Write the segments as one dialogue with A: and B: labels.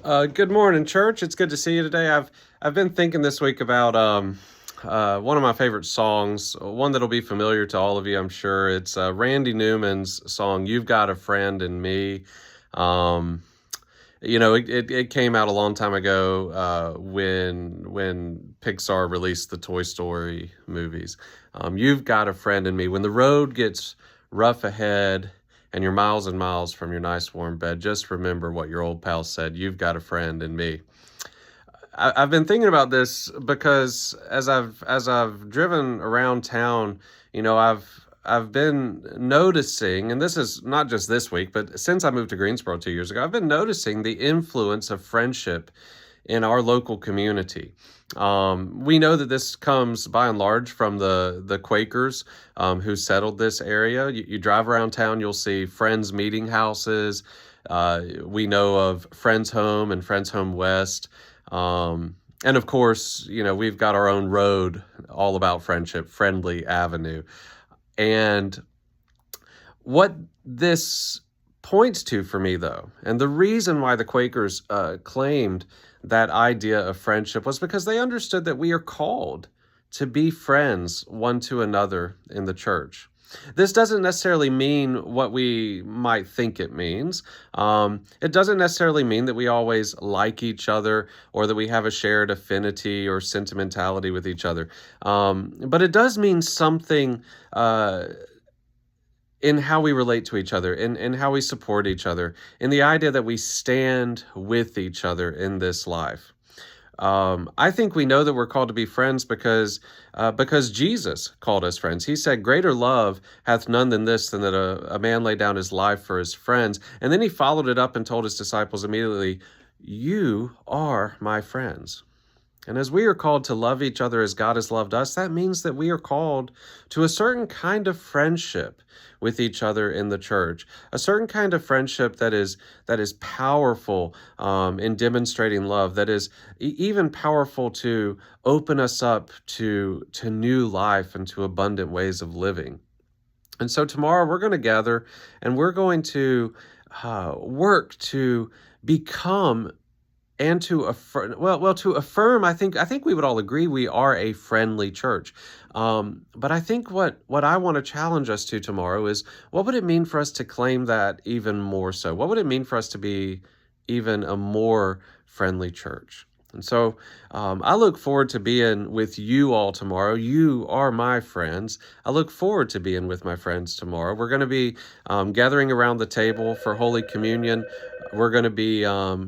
A: Good morning, church. It's good to see you today. I've been thinking this week about one of my favorite songs, one that'll be familiar to all of you, I'm sure. It's Randy Newman's song "You've Got a Friend in Me." Um, it came out a long time ago when Pixar released the Toy Story movies. You've got a friend in me. When the road gets rough ahead and you're miles and miles from your nice warm bed, just remember what your old pal said. You've got a friend in me. I've been thinking about this because as I've driven around town, I've been noticing, and this is not just this week, but since I moved to Greensboro 2 years ago, I've been noticing the influence of friendship in our local community. We know that this comes by and large from the Quakers who settled this area. You drive around town, you'll see Friends meeting houses. We know of Friends Home and Friends Home West. And of course, we've got our own road all about friendship, Friendly Avenue. And what this points to for me, though, and the reason why the Quakers claimed that idea of friendship was because they understood that we are called to be friends one to another in the church. This doesn't necessarily mean what we might think it means. It doesn't necessarily mean that we always like each other or that we have a shared affinity or sentimentality with each other. But it does mean something in how we relate to each other, in how we support each other, in the idea that we stand with each other in this life. I think we know that we're called to be friends because Jesus called us friends. He said, "Greater love hath none than this, than that a man lay down his life for his friends." And then he followed it up and told his disciples immediately, "You are my friends." And as we are called to love each other as God has loved us, that means that we are called to a certain kind of friendship with each other in the church, a certain kind of friendship that is powerful in demonstrating love, that is even powerful to open us up to new life and to abundant ways of living. And so tomorrow we're going to gather and we're going to work to become and to affirm, to affirm, I think we would all agree we are a friendly church. But I think what I want to challenge us to tomorrow is, what would it mean for us to claim that even more so? What would it mean for us to be even a more friendly church? And so I look forward to being with you all tomorrow. You are my friends. I look forward to being with my friends tomorrow. We're going to be gathering around the table for Holy Communion. We're going to be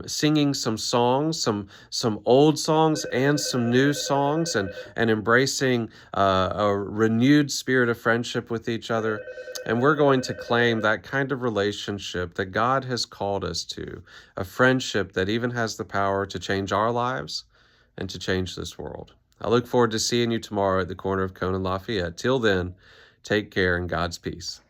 A: singing some songs, some old songs and some new songs, and embracing a renewed spirit of friendship with each other. And we're going to claim that kind of relationship that God has called us to, a friendship that even has the power to change our lives and to change this world. I look forward to seeing you tomorrow at the corner of Cone and Lafayette. Till then, take care and God's peace.